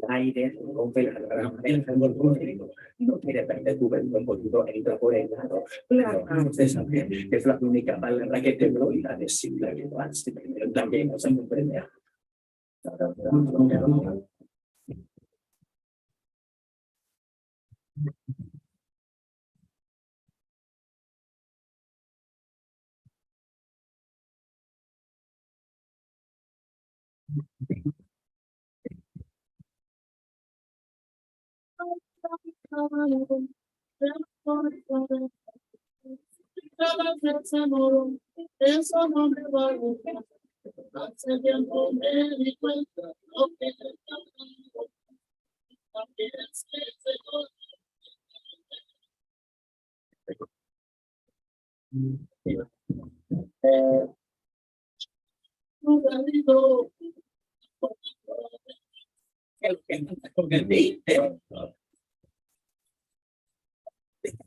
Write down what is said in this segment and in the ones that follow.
Aire, rompe la rama del fútbol, no quiere perder tu un poquito entra por el lado. Claro, antes saber que es la única palabra que tembló y la de simple que también nos sorprende. Eso no me va a gustar. Hace tiempo me di cuenta lo que está pasando. También es que se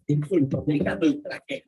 insulto aplicado el traje,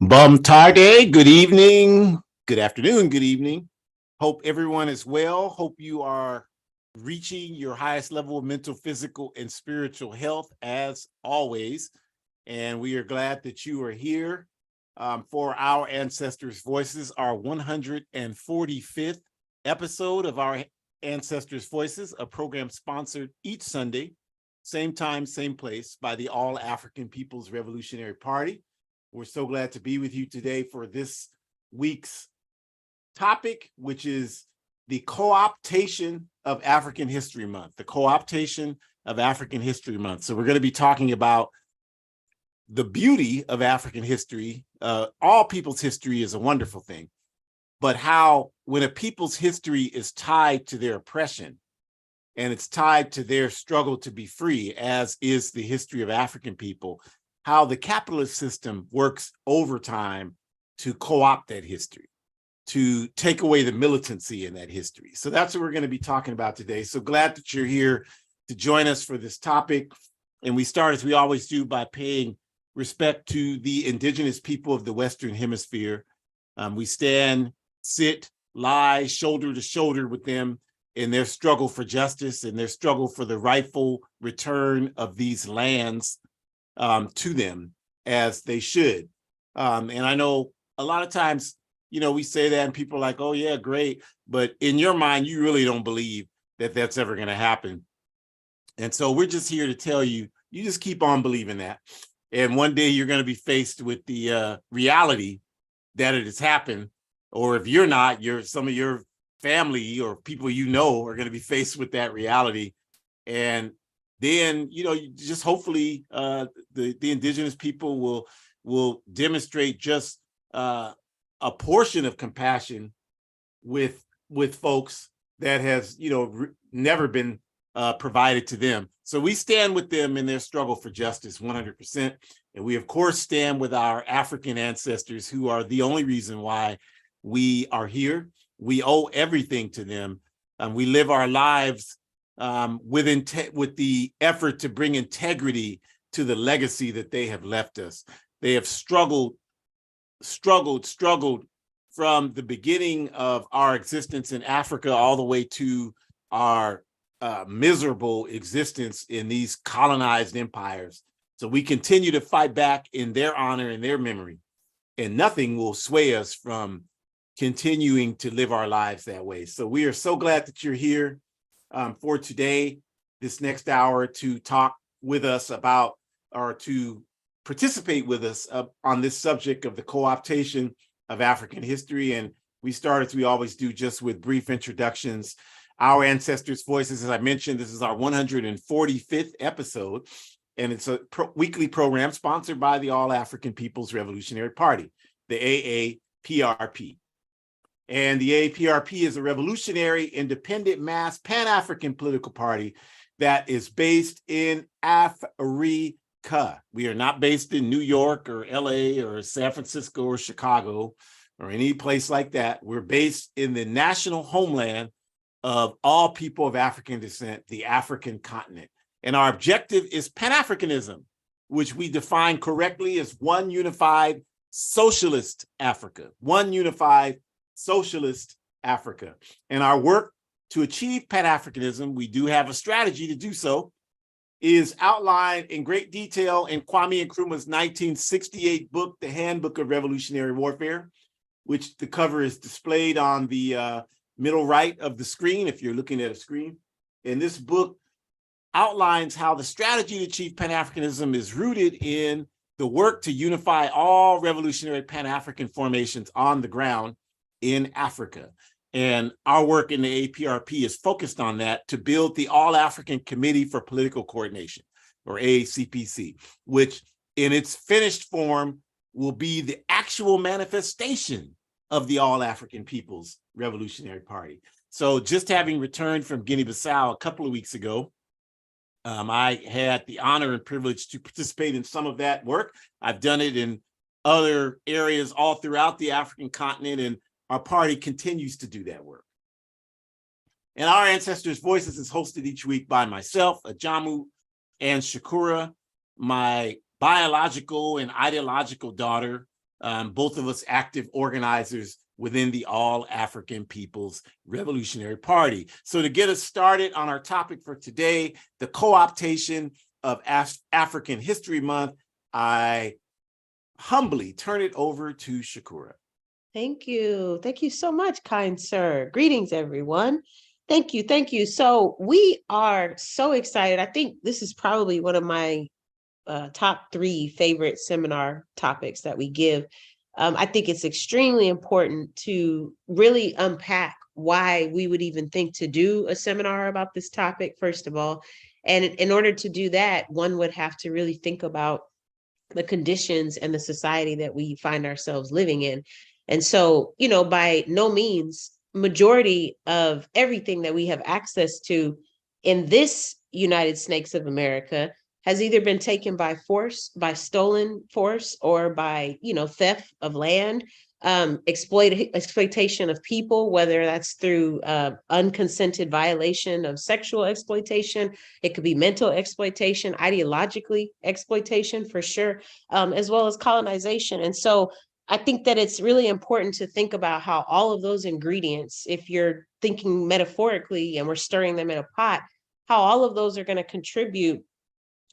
Bum tarde, good evening, good afternoon, good evening. Hope everyone is well. Hope you are reaching your highest level of mental, physical, and spiritual health as always. And we are glad that you are here for our Ancestors' Voices, our 145th episode of our Ancestors' Voices, a program sponsored each Sunday, same time, same place, by the All African People's Revolutionary Party. We're so glad to be with you today for this week's topic, which is the Cooptation of African History Month, the Cooptation of African History Month. So we're going to be talking about the beauty of African history. All people's history is a wonderful thing, but how when a people's history is tied to their oppression and it's tied to their struggle to be free, as is the history of African people, how the capitalist system works overtime to co-opt that history, to take away the militancy in that history. So that's what we're going to be talking about today. So glad that you're here to join us for this topic. And we start, as we always do, by paying respect to the indigenous people of the Western Hemisphere. We stand, sit, lie shoulder to shoulder with them in their struggle for justice and their struggle for the rightful return of these lands to them as they should. And I know a lot of times, we say that and people are like, oh yeah, great. But in your mind, you really don't believe that that's ever going to happen. And so we're just here to tell you, you just keep on believing that. And one day you're going to be faced with the reality that it has happened. Or if you're not, some of your family or people are going to be faced with that reality. And then, you just hopefully the indigenous people will demonstrate just a portion of compassion with folks that has, never been provided to them. So we stand with them in their struggle for justice 100%. And we, of course, stand with our African ancestors, who are the only reason why we are here. We owe everything to them. We live our lives with the effort to bring integrity to the legacy that they have left us. They have struggled from the beginning of our existence in Africa all the way to our miserable existence in these colonized empires. So we continue to fight back in their honor and their memory, and nothing will sway us from continuing to live our lives that way. So we are so glad that you're here for today, this next hour, to talk with us about, or to participate with us on this subject of the co-optation of African history. And we start, as we always do, just with brief introductions. Our Ancestors' Voices, as I mentioned, this is our 145th episode, and it's a weekly program sponsored by the All African People's Revolutionary Party, the AAPRP. And the AAPRP is a revolutionary, independent, mass, Pan-African political party that is based in Africa. We are not based in New York or LA or San Francisco or Chicago or any place like that. We're based in the national homeland of all people of African descent, the African continent. And our objective is Pan-Africanism, which we define correctly as one unified socialist Africa, one unified socialist Africa. And our work to achieve Pan-Africanism, we do have a strategy to do so, is outlined in great detail in Kwame Nkrumah's 1968 book, The Handbook of Revolutionary Warfare, which the cover is displayed on the middle right of the screen, if you're looking at a screen. And this book outlines how the strategy to achieve Pan-Africanism is rooted in the work to unify all revolutionary Pan-African formations on the ground in Africa. And our work in the APRP is focused on that, to build the All-African Committee for Political Coordination, or AACPC, which in its finished form will be the actual manifestation of the All-African People's Revolutionary Party. So just having returned from Guinea-Bissau a couple of weeks ago, I had the honor and privilege to participate in some of that work. I've done it in other areas all throughout the African continent, and our party continues to do that work. And our Ancestors' Voices is hosted each week by myself, Ajamu, and Shakura, my biological and ideological daughter, both of us active organizers within the All African People's Revolutionary Party. So to get us started on our topic for today, the co-optation of African History Month, I humbly turn it over to Shakura. Thank you. Thank you so much, kind sir. Greetings, everyone. Thank you. Thank you. So we are so excited. I think this is probably one of my top 3 favorite seminar topics that we give. I think it's extremely important to really unpack why we would even think to do a seminar about this topic, first of all. And in order to do that, one would have to really think about the conditions and the society that we find ourselves living in. And so, by no means, majority of everything that we have access to in this United States of America has either been taken by force, by stolen force, or by, theft of land, exploitation of people, whether that's through unconsented violation of sexual exploitation. It could be mental exploitation, ideologically exploitation for sure, as well as colonization. And so I think that it's really important to think about how all of those ingredients, if you're thinking metaphorically and we're stirring them in a pot, how all of those are going to contribute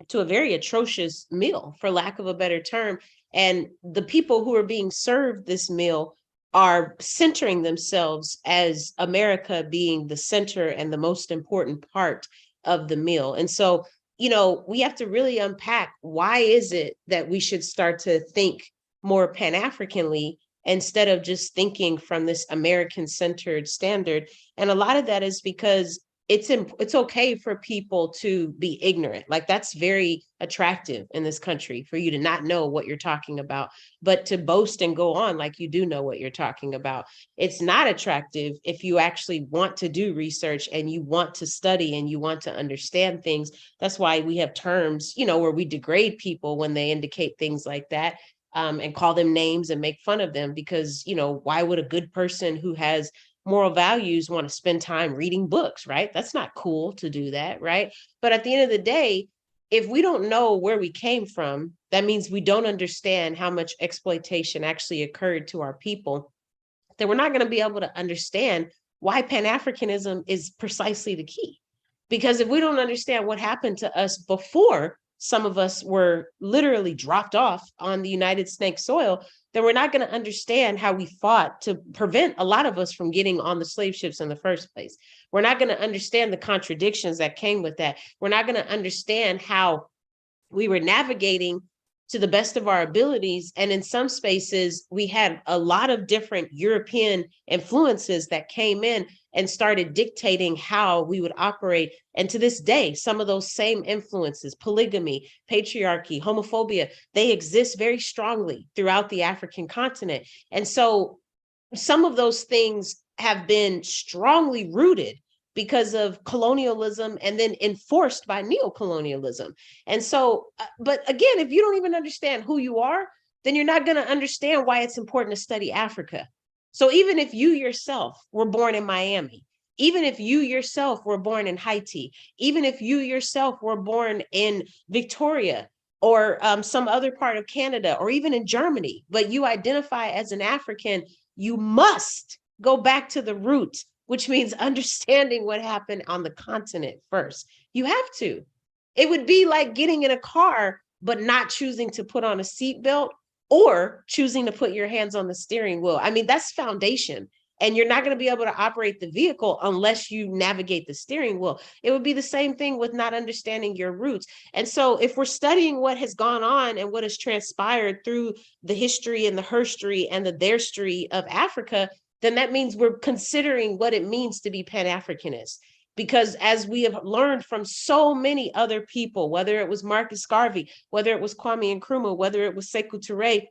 to a very atrocious meal, for lack of a better term. And the people who are being served this meal are centering themselves as America being the center and the most important part of the meal. And so, we have to really unpack, why is it that we should start to think more Pan-Africanly instead of just thinking from this American-centered standard? And a lot of that is because it's okay for people to be ignorant. Like, that's very attractive in this country, for you to not know what you're talking about, but to boast and go on like you do know what you're talking about. It's not attractive if you actually want to do research and you want to study and you want to understand things. That's why we have terms, where we degrade people when they indicate things like that. And call them names and make fun of them, because, why would a good person who has moral values want to spend time reading books, right? That's not cool to do that, right? But at the end of the day, if we don't know where we came from, that means we don't understand how much exploitation actually occurred to our people, then we're not going to be able to understand why Pan-Africanism is precisely the key. Because if we don't understand what happened to us before some of us were literally dropped off on the United States soil, then we're not going to understand how we fought to prevent a lot of us from getting on the slave ships in the first place. We're not going to understand the contradictions that came with that. We're not going to understand how we were navigating to the best of our abilities. And in some spaces, we had a lot of different European influences that came in and started dictating how we would operate. And to this day, some of those same influences, polygamy, patriarchy, homophobia, they exist very strongly throughout the African continent. And so some of those things have been strongly rooted because of colonialism and then enforced by neocolonialism. And so, but again, if you don't even understand who you are, then you're not going to understand why it's important to study Africa. So even if you yourself were born in Miami, even if you yourself were born in Haiti, even if you yourself were born in Victoria or some other part of Canada, or even in Germany, but you identify as an African, you must go back to the roots, which means understanding what happened on the continent first. You have to. It would be like getting in a car, but not choosing to put on a seatbelt or choosing to put your hands on the steering wheel. I mean, that's foundation. And you're not going to be able to operate the vehicle unless you navigate the steering wheel. It would be the same thing with not understanding your roots. And so if we're studying what has gone on and what has transpired through the history and the herstory and the theirstory of Africa, then that means we're considering what it means to be Pan-Africanist. Because as we have learned from so many other people, whether it was Marcus Garvey, whether it was Kwame Nkrumah, whether it was Sekou Touré,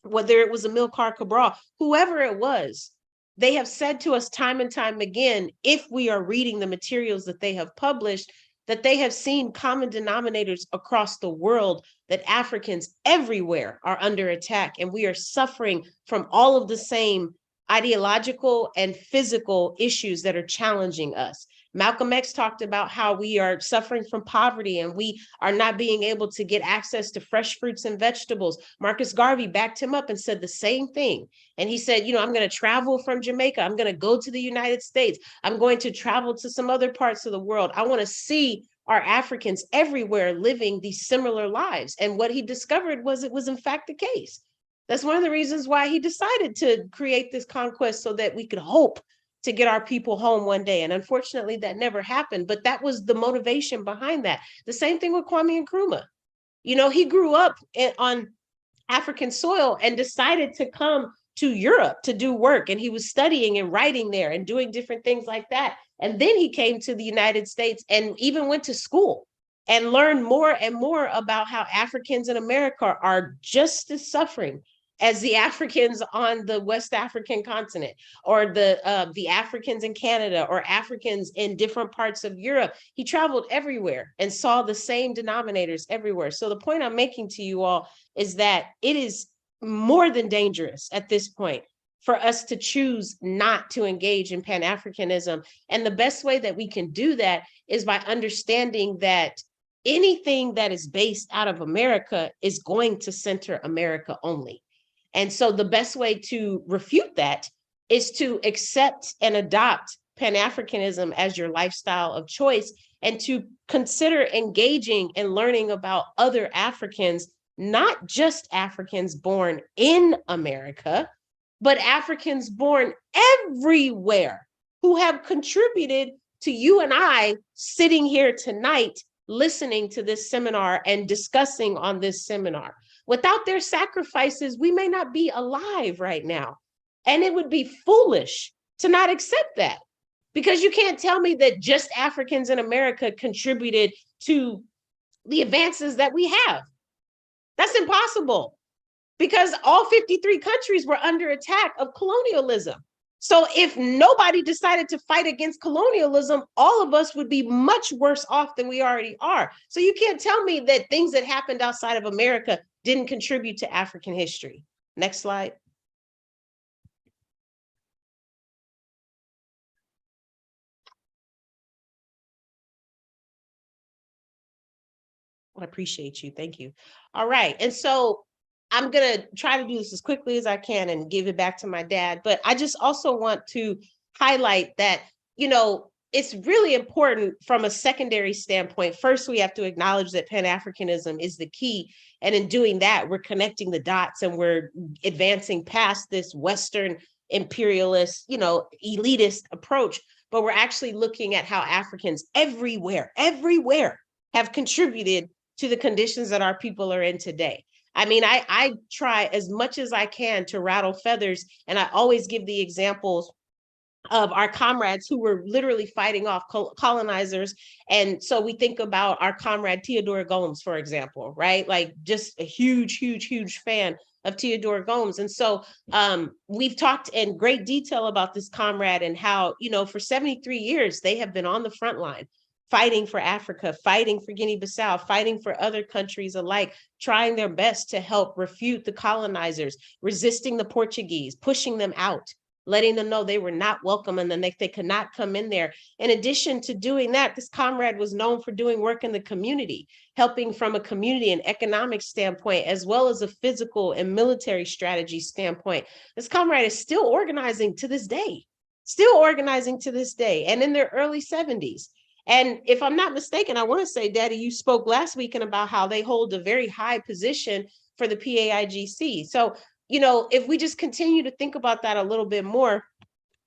whether it was Amilcar Cabral, whoever it was, they have said to us time and time again, if we are reading the materials that they have published, that they have seen common denominators across the world, that Africans everywhere are under attack, and we are suffering from all of the same ideological and physical issues that are challenging us. Malcolm X talked about how we are suffering from poverty and we are not being able to get access to fresh fruits and vegetables. Marcus Garvey backed him up and said the same thing. And he said, you know, I'm going to travel from Jamaica. I'm going to go to the United States. I'm going to travel to some other parts of the world. I want to see our Africans everywhere living these similar lives. And what he discovered was it was in fact the case. That's one of the reasons why he decided to create this conquest, so that we could hope to get our people home one day. And unfortunately, that never happened, but that was the motivation behind that. The same thing with Kwame Nkrumah. You know, he grew up on African soil and decided to come to Europe to do work. And he was studying and writing there and doing different things like that. And then he came to the United States and even went to school and learned more and more about how Africans in America are just as suffering as the Africans on the West African continent, or the Africans in Canada, or Africans in different parts of Europe. He traveled everywhere and saw the same denominators everywhere. So the point I'm making to you all is that it is more than dangerous at this point for us to choose not to engage in Pan-Africanism. And the best way that we can do that is by understanding that anything that is based out of America is going to center America only. And so the best way to refute that is to accept and adopt Pan-Africanism as your lifestyle of choice, and to consider engaging and learning about other Africans, not just Africans born in America, but Africans born everywhere who have contributed to you and I sitting here tonight, listening to this seminar and discussing on this seminar. Without their sacrifices, we may not be alive right now. And it would be foolish to not accept that, because you can't tell me that just Africans in America contributed to the advances that we have. That's impossible, because all 53 countries were under attack of colonialism. So if nobody decided to fight against colonialism, all of us would be much worse off than we already are. So you can't tell me that things that happened outside of America didn't contribute to African history. Next slide. I appreciate you. Thank you. All right. And so I'm going to try to do this as quickly as I can and give it back to my dad. But I just also want to highlight that, you know, it's really important from a secondary standpoint. First, we have to acknowledge that Pan-Africanism is the key. And in doing that, we're connecting the dots and we're advancing past this Western imperialist, you know, elitist approach. But we're actually looking at how Africans everywhere have contributed to the conditions that our people are in today. I mean, I try as much as I can to rattle feathers, and I always give the examples of our comrades who were literally fighting off colonizers. And so we think about our comrade Theodore Gomes, for example, right? Like just a huge fan of Theodore Gomes. And so we've talked in great detail about this comrade and how, you know, for 73 years, they have been on the front line, fighting for Africa, fighting for Guinea-Bissau, fighting for other countries alike, trying their best to help refute the colonizers, resisting the Portuguese, pushing them out, letting them know they were not welcome and then they could not come in there. In addition to doing that, this comrade was known for doing work in the community, helping from a community and economic standpoint, as well as a physical and military strategy standpoint. This comrade is still organizing to this day, and in their early 70s. And if I'm not mistaken, I want to say, Daddy, you spoke last week about how they hold a very high position for the PAIGC. So, you know, if we just continue to think about that a little bit more,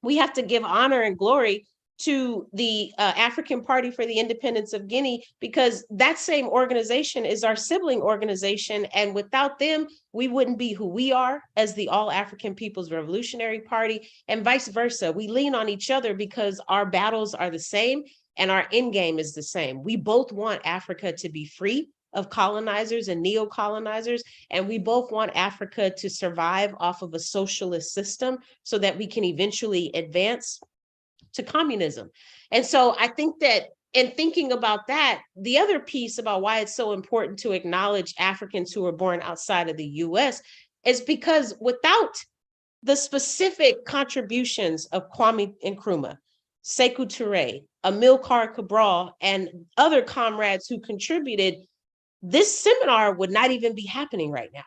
we have to give honor and glory to the African Party for the Independence of Guinea, because that same organization is our sibling organization. And without them, we wouldn't be who we are as the All African People's Revolutionary Party, and vice versa. We lean on each other because our battles are the same and our end game is the same. We both want Africa to be free of colonizers and neo-colonizers, and we both want Africa to survive off of a socialist system so that we can eventually advance to communism. And so I think that in thinking about that, the other piece about why it's so important to acknowledge Africans who were born outside of the US is because without the specific contributions of Kwame Nkrumah, Sekou Touré, Amilcar Cabral, and other comrades who contributed, this seminar would not even be happening right now.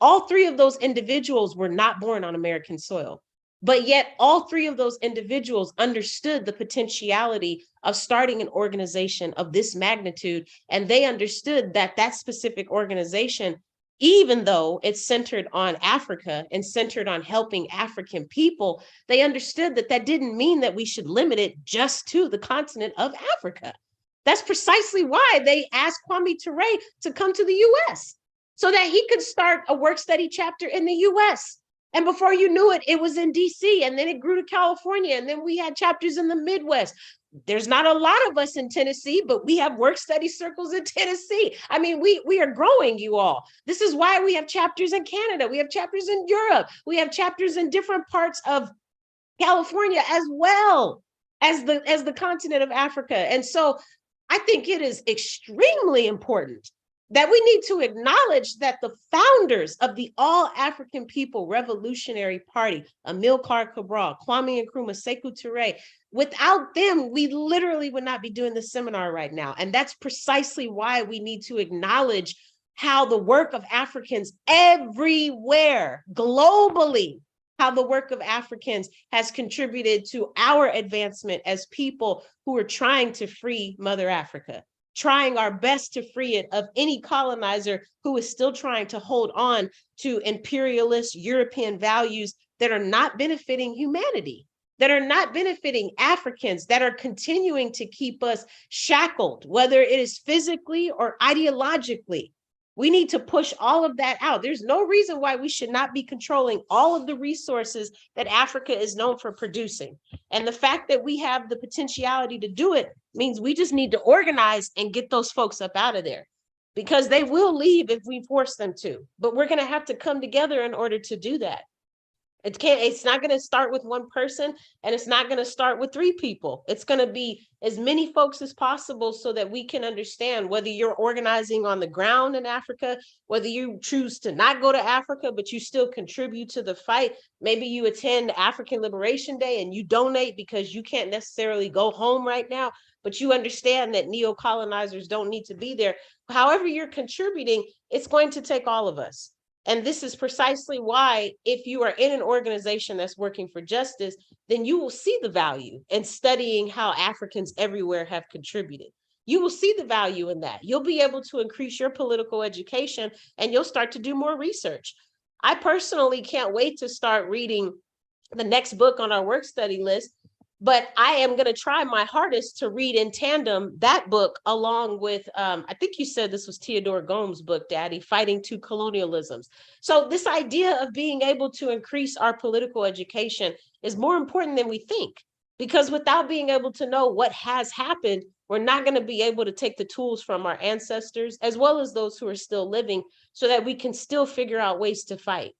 All three of those individuals were not born on American soil, but yet all three of those individuals understood the potentiality of starting an organization of this magnitude. And they understood that that specific organization, even though it's centered on Africa and centered on helping African people, they understood that that didn't mean that we should limit it just to the continent of Africa. That's precisely why they asked Kwame Ture to come to the US, so that he could start a work study chapter in the US. And before you knew it, it was in DC, and then it grew to California, and then we had chapters in the Midwest. There's not a lot of us in Tennessee, but we have work study circles in Tennessee. I mean, we are growing, you all. This is why we have chapters in Canada. We have chapters in Europe. We have chapters in different parts of California as well as the continent of Africa. And so I think it is extremely important that we need to acknowledge that the founders of the All-African People Revolutionary Party, Amilcar Cabral, Kwame Nkrumah, Sekou Touré, without them, we literally would not be doing this seminar right now. And that's precisely why we need to acknowledge how the work of Africans everywhere, globally, how the work of Africans has contributed to our advancement as people who are trying to free Mother Africa, trying our best to free it of any colonizer who is still trying to hold on to imperialist European values that are not benefiting humanity, that are not benefiting Africans, that are continuing to keep us shackled, whether it is physically or ideologically. We need to push all of that out. There's no reason why we should not be controlling all of the resources that Africa is known for producing. And the fact that we have the potentiality to do it means we just need to organize and get those folks up out of there, because they will leave if we force them to. But we're going to have to come together in order to do that. It's not going to start with one person, and it's not going to start with three people. It's going to be as many folks as possible, so that we can understand whether you're organizing on the ground in Africa, whether you choose to not go to Africa, but you still contribute to the fight. Maybe you attend African Liberation Day and you donate because you can't necessarily go home right now, but you understand that neo-colonizers don't need to be there. However you're contributing, it's going to take all of us. And this is precisely why, if you are in an organization that's working for justice, then you will see the value in studying how Africans everywhere have contributed. You will see the value in that. You'll be able to increase your political education, and you'll start to do more research. I personally can't wait to start reading the next book on our work study list, but I am going to try my hardest to read in tandem that book along with, I think you said this was Theodore Gomes' book, Daddy, Fighting Two Colonialisms. So this idea of being able to increase our political education is more important than we think, because without being able to know what has happened, we're not going to be able to take the tools from our ancestors, as well as those who are still living, so that we can still figure out ways to fight.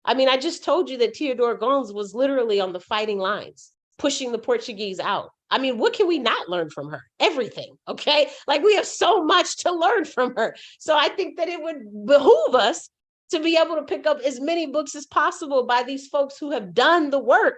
I mean, I just told you that Theodore Gomes was literally on the fighting lines, pushing the Portuguese out. I mean, what can we not learn from her? Everything, okay? Like, we have so much to learn from her. So I think that it would behoove us to be able to pick up as many books as possible by these folks who have done the work,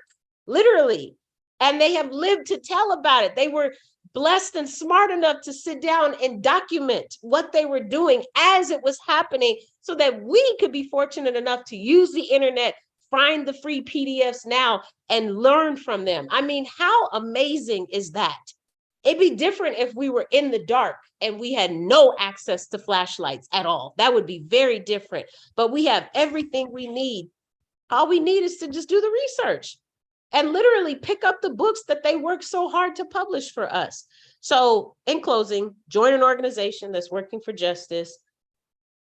literally, and they have lived to tell about it. They were blessed and smart enough to sit down and document what they were doing as it was happening, so that we could be fortunate enough to use the internet, find the free PDFs now, and learn from them. I mean, how amazing is that? It'd be different if we were in the dark and we had no access to flashlights at all. That would be very different. But we have everything we need. All we need is to just do the research and literally pick up the books that they work so hard to publish for us. So in closing, join an organization that's working for justice.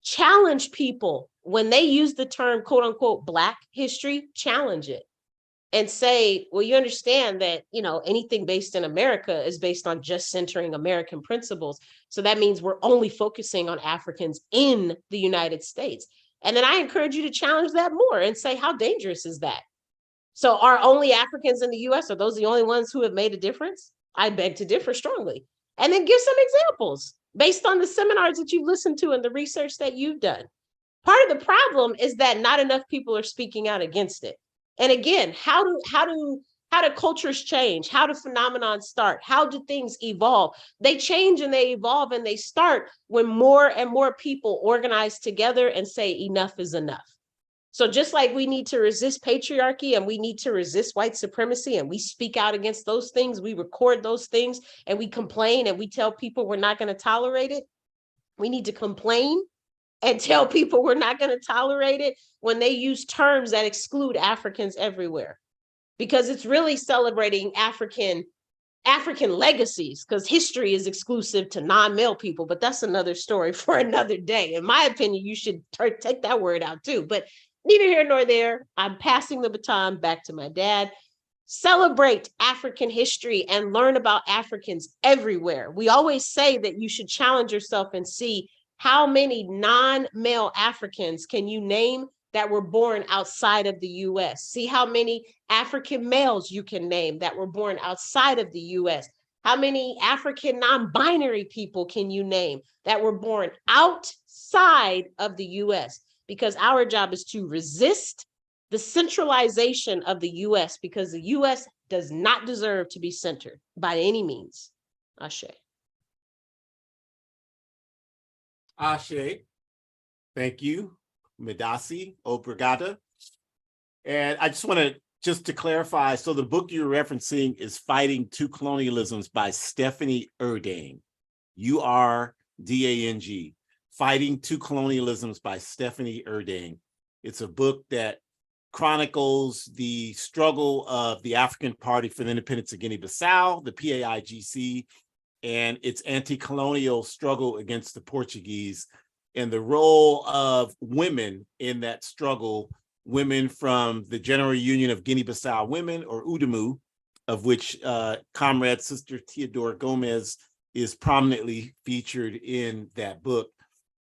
Challenge people when they use the term quote unquote Black history, challenge it and say, well, you understand that, you know, anything based in America is based on just centering American principles. So that means we're only focusing on Africans in the United States. And then I encourage you to challenge that more and say, how dangerous is that? So are only Africans in the US, are those the only ones who have made a difference? I beg to differ strongly. And then give some examples based on the seminars that you've listened to and the research that you've done. Part of the problem is that not enough people are speaking out against it. And again, how do How do cultures change? How do phenomena start? How do things evolve? They change and they evolve and they start when more and more people organize together and say enough is enough. So just like we need to resist patriarchy and we need to resist white supremacy and we speak out against those things, we record those things and we complain and we tell people we're not going to tolerate it. We need to complain and tell people we're not going to tolerate it when they use terms that exclude Africans everywhere, because it's really celebrating African legacies, because history is exclusive to non-male people, but that's another story for another day. In my opinion, you should take that word out too, but neither here nor there. I'm passing the baton back to my dad. Celebrate African history and learn about Africans everywhere. We always say that you should challenge yourself and see how many non-male Africans can you name that were born outside of the US. See how many African males you can name that were born outside of the US. How many African non-binary people can you name that were born outside of the US? Because our job is to resist the centralization of the US, because the US does not deserve to be centered by any means. Ashe. Ashe. Thank you. Medasi, Obrigada. And I just want to clarify, so the book you're referencing is Fighting Two Colonialisms by Stephanie Erdang, Urdang, Fighting Two Colonialisms by Stephanie Erdang. It's a book that chronicles the struggle of the African Party for the Independence of Guinea-Bissau, the PAIGC, and its anti-colonial struggle against the Portuguese, and the role of women in that struggle, women from the General Union of Guinea-Bissau Women, or UDEMU, of which Comrade Sister Theodora Gomez is prominently featured in that book.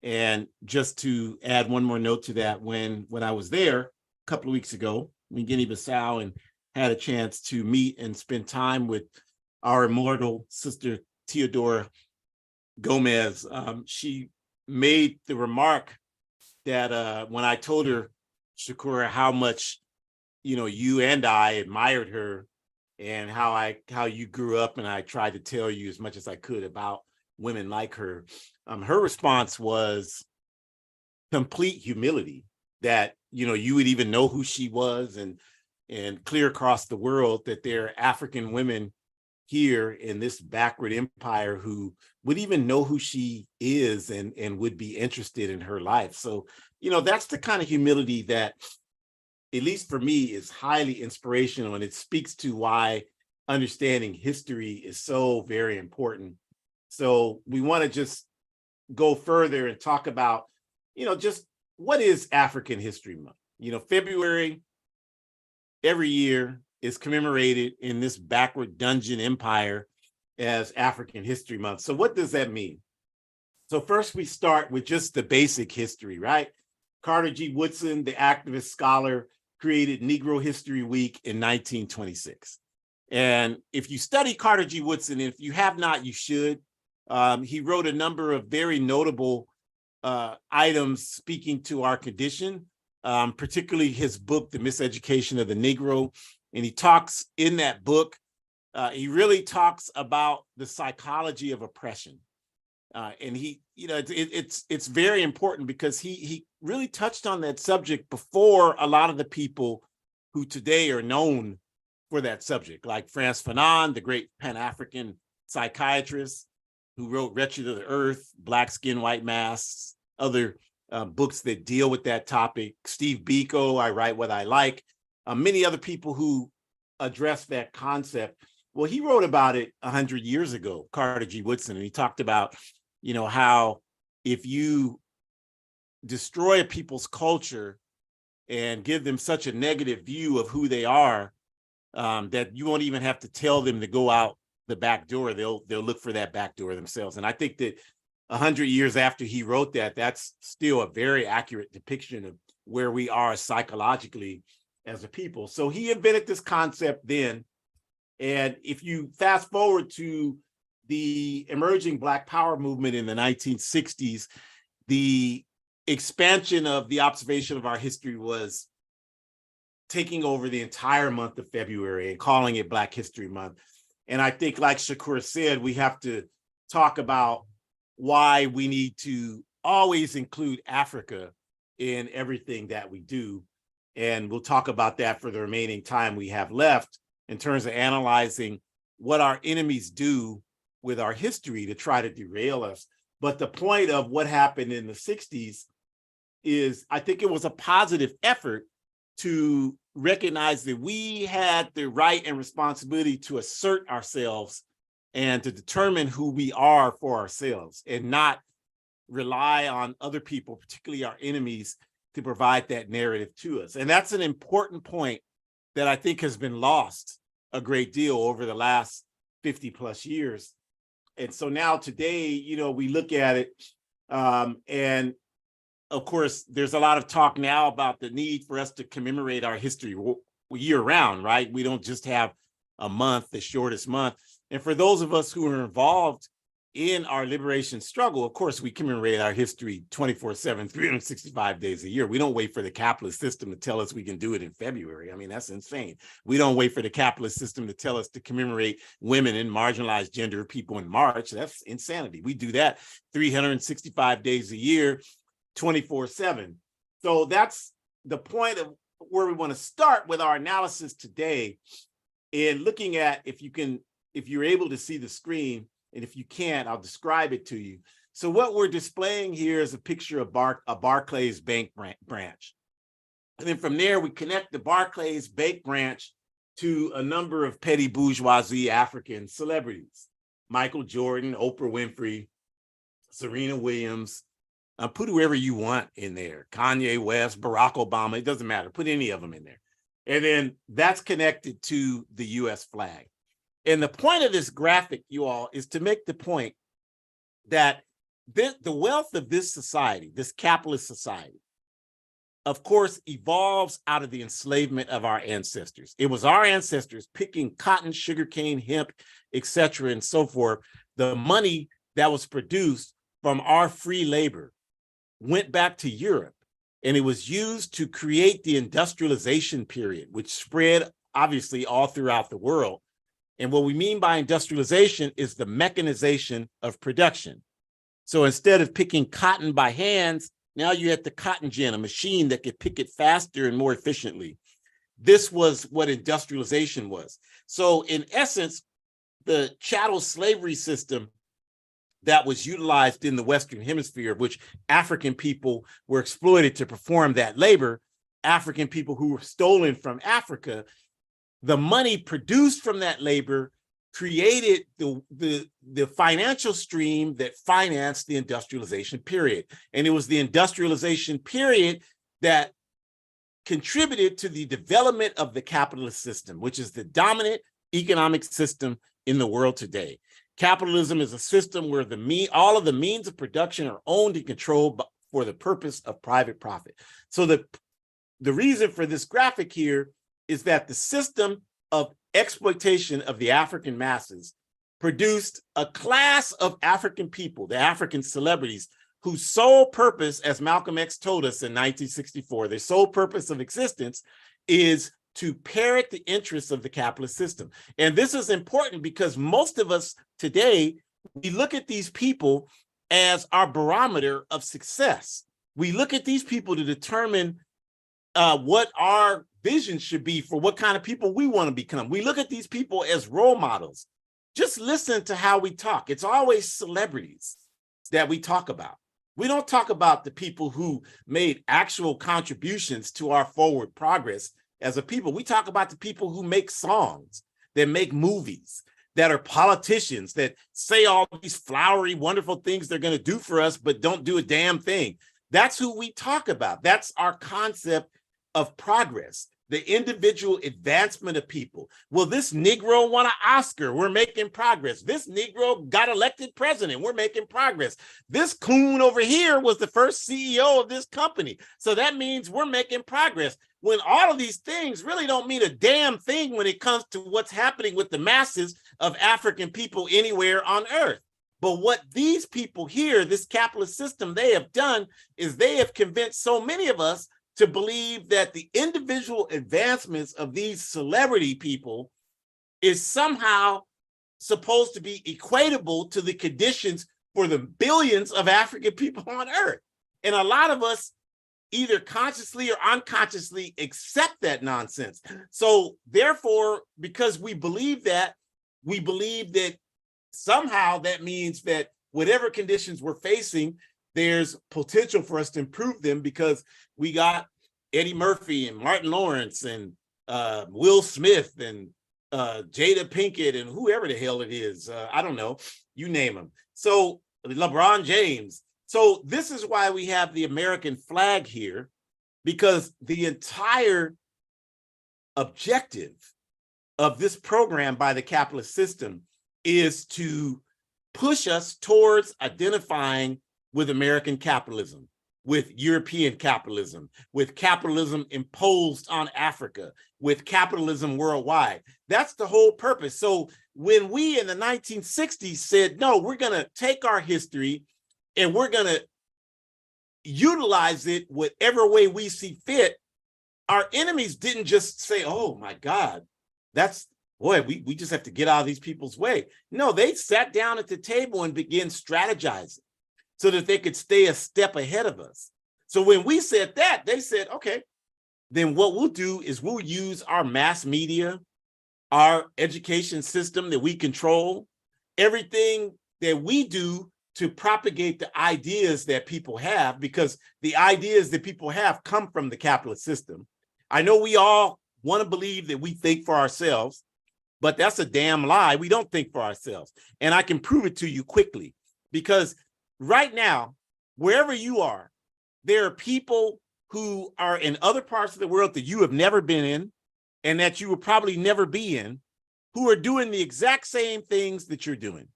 And just to add one more note to that, when I was there a couple of weeks ago in Guinea-Bissau and had a chance to meet and spend time with our immortal Sister Theodora Gomez, she made the remark that when I told her, Shakura, how much you and I admired her and how you grew up, and I tried to tell you as much as I could about women like her, her response was complete humility, that you would even know who she was, and clear across the world that there are African women here in this backward empire who would even know who she is and would be interested in her life. So, that's the kind of humility that, at least for me, is highly inspirational, and it speaks to why understanding history is so very important. So we want to just go further and talk about, just what is African History Month? February every year is commemorated in this backward dungeon empire as African History Month. So what does that mean? So first we start with just the basic history, right? Carter G. Woodson, the activist scholar, created Negro History Week in 1926. And if you study Carter G. Woodson, and if you have not, you should. He wrote a number of very notable items speaking to our condition, particularly his book, The Miseducation of the Negro. And he talks in that book, he really talks about the psychology of oppression. And he, it's very important because he really touched on that subject before a lot of the people who today are known for that subject, like Frantz Fanon, the great Pan-African psychiatrist who wrote Wretched of the Earth, Black Skin, White Masks, other books that deal with that topic. Steve Biko, I Write What I Like, many other people who address that concept. Well, he wrote about it 100 years ago, Carter G. Woodson, and he talked about, how if you destroy a people's culture and give them such a negative view of who they are, that you won't even have to tell them to go out the back door. They'll look for that back door themselves. And I think that 100 years after he wrote that, that's still a very accurate depiction of where we are psychologically as a people. So he invented this concept then. And if you fast forward to the emerging Black Power movement in the 1960s, the expansion of the observation of our history was taking over the entire month of February and calling it Black History Month. And I think, like Shakur said, we have to talk about why we need to always include Africa in everything that we do. And we'll talk about that for the remaining time we have left in terms of analyzing what our enemies do with our history to try to derail us. But the point of what happened in the 60s is, I think it was a positive effort to recognize that we had the right and responsibility to assert ourselves and to determine who we are for ourselves and not rely on other people, particularly our enemies, to provide that narrative to us. And that's an important point that I think has been lost a great deal over the last 50 plus years. And so now today, you know, we look at it, and of course, there's a lot of talk now about the need for us to commemorate our history year round, right? We don't just have a month, the shortest month. And for those of us who are involved in our liberation struggle, of course, we commemorate our history 24/7, 365 days a year. We don't wait for the capitalist system to tell us we can do it in February. I mean, that's insane. We don't wait for the capitalist system to tell us to commemorate women and marginalized gender people in March. That's insanity. We do that 365 days a year, 24/7. So that's the point of where we want to start with our analysis today, in looking at, if you're able to see the screen, and if you can't, I'll describe it to you. So what we're displaying here is a picture of a Barclays Bank branch. And then from there, we connect the Barclays Bank branch to a number of petty bourgeoisie African celebrities: Michael Jordan, Oprah Winfrey, Serena Williams. Put whoever you want in there, Kanye West, Barack Obama, it doesn't matter, put any of them in there. And then that's connected to the US flag. And the point of this graphic, you all, is to make the point that the wealth of this society, this capitalist society, of course, evolves out of the enslavement of our ancestors. It was our ancestors picking cotton, sugarcane, hemp, etc., and so forth. The money that was produced from our free labor went back to Europe, and it was used to create the industrialization period, which spread obviously all throughout the world. And what we mean by industrialization is the mechanization of production. So instead of picking cotton by hands, now you had the cotton gin, a machine that could pick it faster and more efficiently. This was what industrialization was. So in essence, the chattel slavery system that was utilized in the Western Hemisphere, which African people were exploited to perform that labor, African people who were stolen from Africa, the money produced from that labor created the financial stream that financed the industrialization period. And it was the industrialization period that contributed to the development of the capitalist system, which is the dominant economic system in the world today. Capitalism is a system where all of the means of production are owned and controlled for the purpose of private profit. So the reason for this graphic here is that the system of exploitation of the African masses produced a class of African people, the African celebrities, whose sole purpose, as Malcolm X told us in 1964, their sole purpose of existence is to parrot the interests of the capitalist system. And this is important because most of us today, we look at these people as our barometer of success. We look at these people to determine what our vision should be for what kind of people we want to become. We look at these people as role models. Just listen to how we talk. It's always celebrities that we talk about. We don't talk about the people who made actual contributions to our forward progress as a people. We talk about the people who make songs, that make movies, that are politicians, that say all these flowery, wonderful things they're going to do for us, but don't do a damn thing. That's who we talk about. That's our concept of progress, the individual advancement of people. Well, this Negro won an Oscar. We're making progress. This Negro got elected president. We're making progress. This coon over here was the first CEO of this company. So that means we're making progress. When all of these things really don't mean a damn thing when it comes to what's happening with the masses of African people anywhere on earth. But what these people here, this capitalist system, they have done is they have convinced so many of us to believe that the individual advancements of these celebrity people is somehow supposed to be equatable to the conditions for the billions of African people on earth. And a lot of us either consciously or unconsciously accept that nonsense. So therefore, because we believe that somehow that means that whatever conditions we're facing, there's potential for us to improve them because we got Eddie Murphy and Martin Lawrence and Will Smith and Jada Pinkett and whoever the hell it is. I don't know, you name them. So LeBron James. So this is why we have the American flag here, because the entire objective of this program by the capitalist system is to push us towards identifying with American capitalism, with European capitalism, with capitalism imposed on Africa, with capitalism worldwide. That's the whole purpose. So when we in the 1960s said, no, we're going to take our history and we're going to utilize it whatever way we see fit, our enemies didn't just say, oh my God, we just have to get out of these people's way. No, they sat down at the table and began strategizing so that they could stay a step ahead of us. So when we said that, they said, okay, then what we'll do is we'll use our mass media, our education system that we control, everything that we do to propagate the ideas that people have, because the ideas that people have come from the capitalist system. I know we all want to believe that we think for ourselves, but that's a damn lie. We don't think for ourselves. And I can prove it to you quickly, because right now, wherever you are, there are people who are in other parts of the world that you have never been in and that you will probably never be in, who are doing the exact same things that you're doing,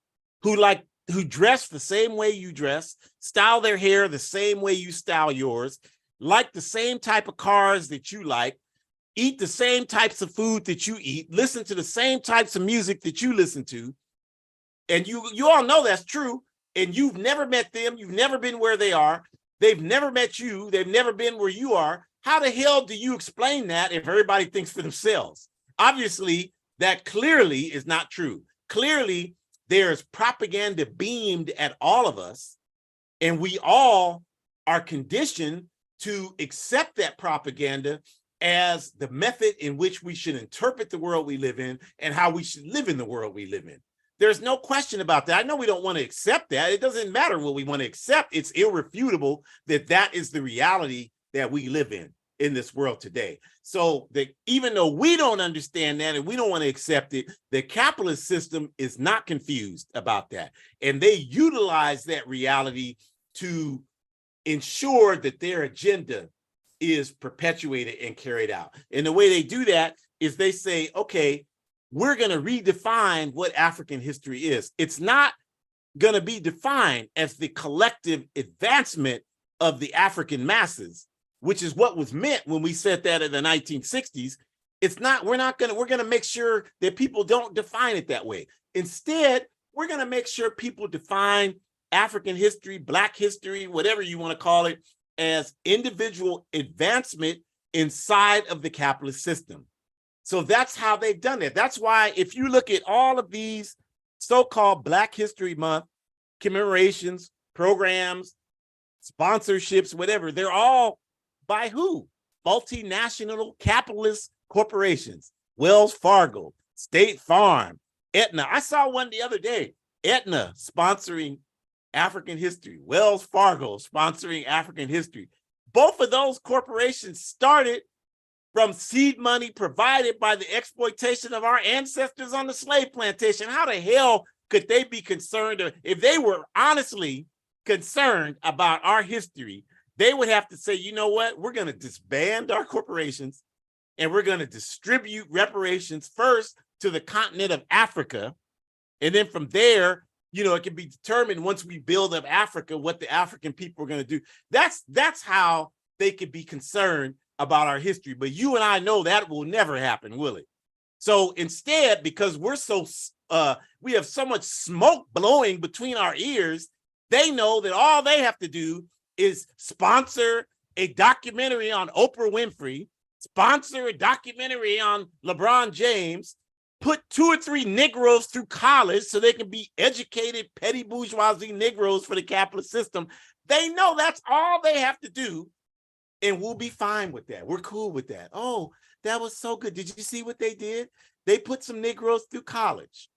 who dress the same way you dress, style their hair the same way you style yours, like the same type of cars that you like, eat the same types of food that you eat, listen to the same types of music that you listen to. And you all know that's true. And you've never met them. You've never been where they are. They've never met you. They've never been where you are. How the hell do you explain that if everybody thinks for themselves? Obviously, that clearly is not true. Clearly, there's propaganda beamed at all of us, and we all are conditioned to accept that propaganda as the method in which we should interpret the world we live in and how we should live in the world we live in. There's no question about that. I know we don't want to accept that. It doesn't matter what we want to accept. It's irrefutable that that is the reality that we live in this world today. So that even though we don't understand that and we don't want to accept it, the capitalist system is not confused about that. And they utilize that reality to ensure that their agenda is perpetuated and carried out. And the way they do that is they say, okay, we're going to redefine what African history is. It's not going to be defined as the collective advancement of the African masses, which is what was meant when we said that in the 1960s. It's not, we're going to make sure that people don't define it that way. Instead, we're going to make sure people define African history, Black history, whatever you want to call it, as individual advancement inside of the capitalist system. So that's how they've done it. That's why if you look at all of these so-called Black History Month commemorations, programs, sponsorships, whatever, they're all by who? Multinational capitalist corporations. Wells Fargo, State Farm, Aetna. I saw one the other day, Aetna sponsoring African history, Wells Fargo sponsoring African history. Both of those corporations started from seed money provided by the exploitation of our ancestors on the slave plantation. How the hell could they be concerned? Or if they were honestly concerned about our history, they would have to say, you know what, we're going to disband our corporations and we're going to distribute reparations first to the continent of Africa. And then from there, you know, it can be determined once we build up Africa, what the African people are going to do. That's how they could be concerned about our history. But you and I know that will never happen, will it? So instead, because we have so much smoke blowing between our ears, they know that all they have to do is sponsor a documentary on Oprah Winfrey, sponsor a documentary on LeBron James, put 2 or 3 Negroes through college so they can be educated, petty bourgeoisie Negroes for the capitalist system. They know that's all they have to do, and we'll be fine with that. We're cool with that. Oh, that was so good. Did you see what they did? They put some Negroes through college.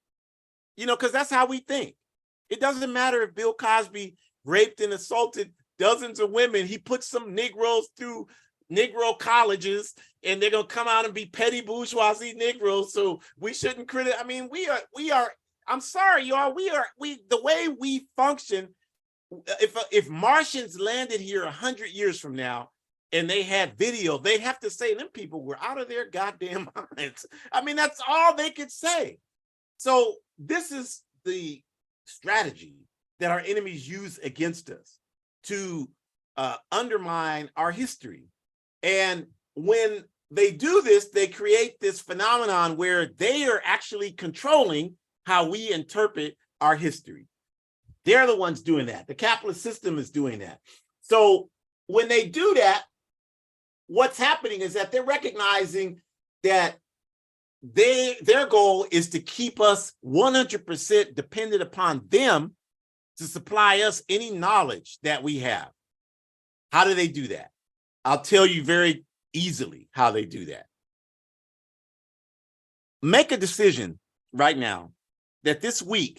You know, because that's how we think. It doesn't matter if Bill Cosby raped and assaulted dozens of women. He put some Negroes through Negro colleges, and they're going to come out and be petty bourgeoisie Negroes. So we shouldn't criticize. I mean, we are, I'm sorry, y'all. The way we function, if Martians landed here 100 years from now and they had video, they'd have to say them people were out of their goddamn minds. I mean, that's all they could say. So this is the strategy that our enemies use against us to undermine our history. And when they do this, they create this phenomenon where they are actually controlling how we interpret our history. They're the ones doing that. The capitalist system is doing that. So when they do that, what's happening is that they're recognizing that their goal is to keep us 100% dependent upon them to supply us any knowledge that we have. How do they do that? I'll tell you very easily how they do that. Make a decision right now that this week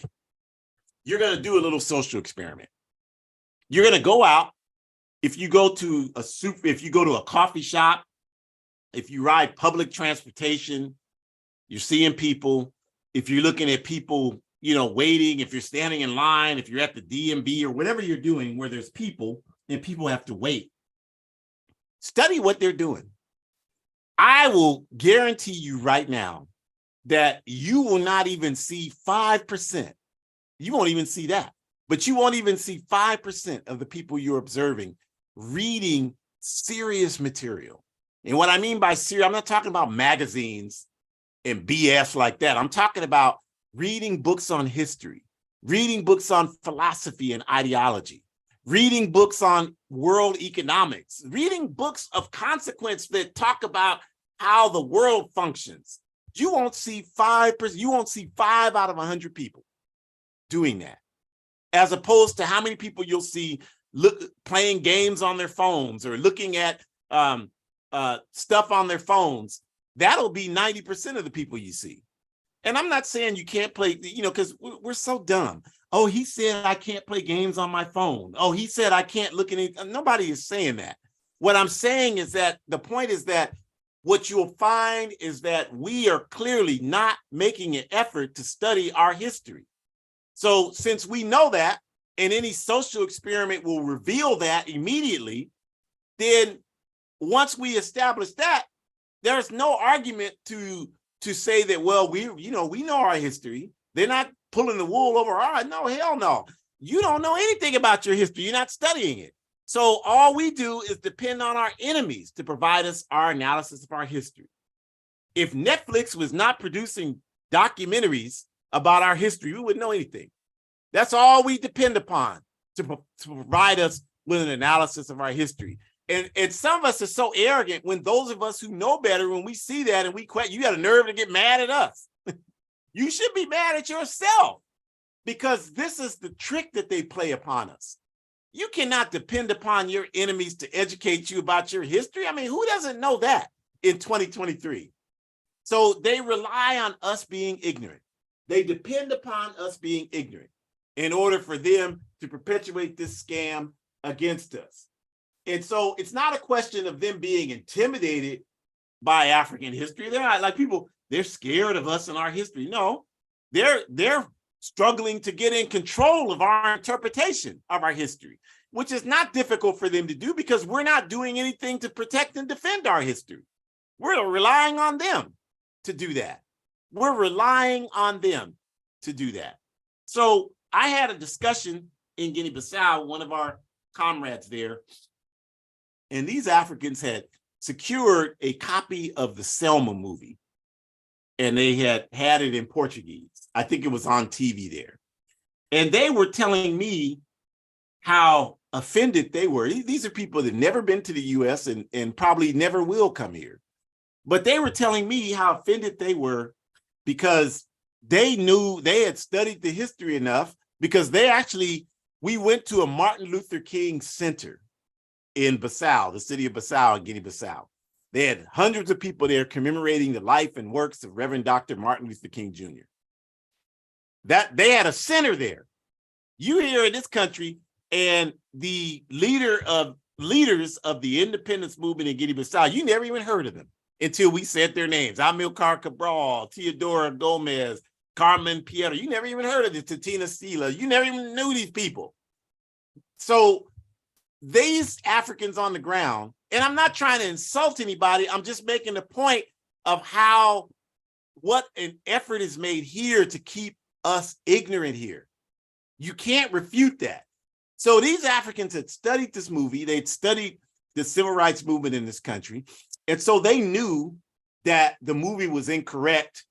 you're going to do a little social experiment. You're going to go out. If you go to a coffee shop, if you ride public transportation, you're seeing people. If you're looking at people, waiting, if you're standing in line, if you're at the DMV or whatever you're doing where there's people and people have to wait, study what they're doing. I will guarantee you right now that you will not even see 5%. You won't even see that, but you won't even see 5% of the people you're observing reading serious material. And what I mean by serious, I'm not talking about magazines and BS like that. I'm talking about reading books on history, reading books on philosophy and ideology, reading books on world economics, reading books of consequence that talk about how the world functions. You won't see 5%, you won't see 5 out of 100 people doing that, as opposed to how many people you'll see playing games on their phones or looking at stuff on their phones. That'll be 90% of the people you see. And I'm not saying you can't play, because we're so dumb. Oh, he said I can't play games on my phone. Oh, he said I can't look at anything. Nobody is saying that. What I'm saying is that the point is that what you'll find is that we are clearly not making an effort to study our history. So since we know that, and any social experiment will reveal that immediately, then once we establish that, there's no argument to say that, well, we know our history. They're not pulling the wool over our eyes. No, hell no. You don't know anything about your history. You're not studying it. So all we do is depend on our enemies to provide us our analysis of our history. If Netflix was not producing documentaries about our history, we wouldn't know anything. That's all we depend upon to provide us with an analysis of our history. And some of us are so arrogant when those of us who know better, when we see that and we question, you got a nerve to get mad at us. You should be mad at yourself, because this is the trick that they play upon us. You cannot depend upon your enemies to educate you about your history. I mean, who doesn't know that in 2023? So they rely on us being ignorant. They depend upon us being ignorant in order for them to perpetuate this scam against us. And so it's not a question of them being intimidated by African history. They're not like people, they're scared of us and our history. No, they're struggling to get in control of our interpretation of our history, which is not difficult for them to do because we're not doing anything to protect and defend our history. We're relying on them to do that. We're relying on them to do that. So I had a discussion in Guinea-Bissau, one of our comrades there, and these Africans had secured a copy of the Selma movie, and they had it in Portuguese. I think it was on TV there. And they were telling me how offended they were. These are people that never been to the US and probably never will come here. But they were telling me how offended they were because they knew they had studied the history enough, because we went to a Martin Luther King Center in Bissau, the city of Bissau in Guinea-Bissau. They had hundreds of people there commemorating the life and works of Reverend Dr. Martin Luther King Jr. That they had a center there. You here in this country, and the leaders of the independence movement in Guinea-Bissau, you never even heard of them until we said their names. Amilcar Cabral, Teodora Gomez, Carmen Piero. You never even heard of the Titina Sila. You never even knew these people. So these Africans on the ground, and I'm not trying to insult anybody, I'm just making the point of what an effort is made here to keep us ignorant here. You can't refute that. So these Africans had studied this movie, they'd studied the civil rights movement in this country, and so they knew that the movie was incorrect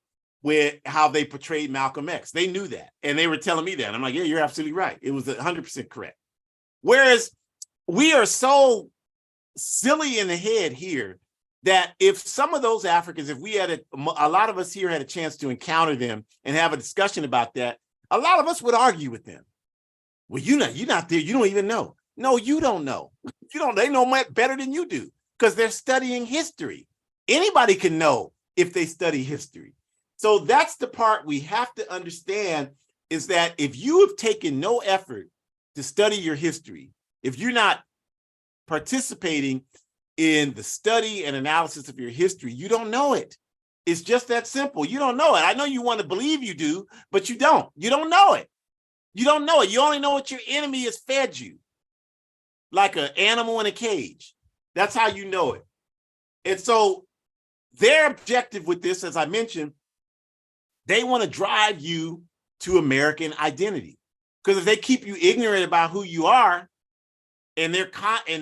with how they portrayed Malcolm X. They knew that, and they were telling me that. I'm like, yeah, you're absolutely right. It was 100% correct. Whereas we are so silly in the head here that if some of those Africans, if we had a lot of us here had a chance to encounter them and have a discussion about that, a lot of us would argue with them. Well, you're not there. You don't even know. No, you don't know. They know much better than you do because they're studying history. Anybody can know if they study history. So that's the part we have to understand, is that if you have taken no effort to study your history, if you're not participating in the study and analysis of your history, you don't know it. It's just that simple. You don't know it. I know you want to believe you do, but you don't. You don't know it. You don't know it. You only know what your enemy has fed you, like an animal in a cage. That's how you know it. And so their objective with this, as I mentioned, they want to drive you to American identity. Because if they keep you ignorant about who you are, and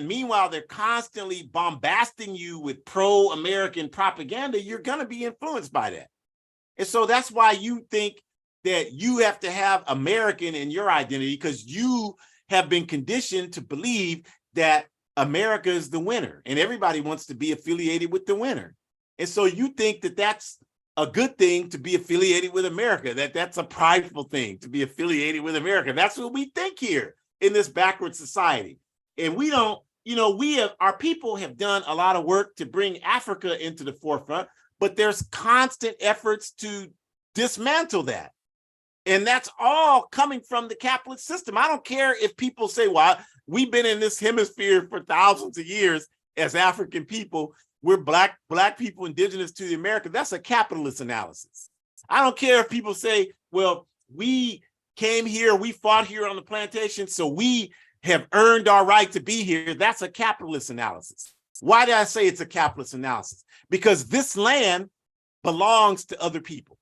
meanwhile they're constantly bombasting you with pro-American propaganda, you're going to be influenced by that. And so that's why you think that you have to have American in your identity, because you have been conditioned to believe that America is the winner and everybody wants to be affiliated with the winner. And so you think that that's a good thing to be affiliated with America, that's a prideful thing to be affiliated with America. That's what we think here in this backward society. And we don't, our people have done a lot of work to bring Africa into the forefront, but there's constant efforts to dismantle that. And that's all coming from the capitalist system. I don't care if people say, well, we've been in this hemisphere for thousands of years as African people. We're black people indigenous to the America. That's a capitalist analysis. I don't care if people say, well, we came here, we fought here on the plantation, so we have earned our right to be here. That's a capitalist analysis. Why did I say it's a capitalist analysis? Because this land belongs to other people.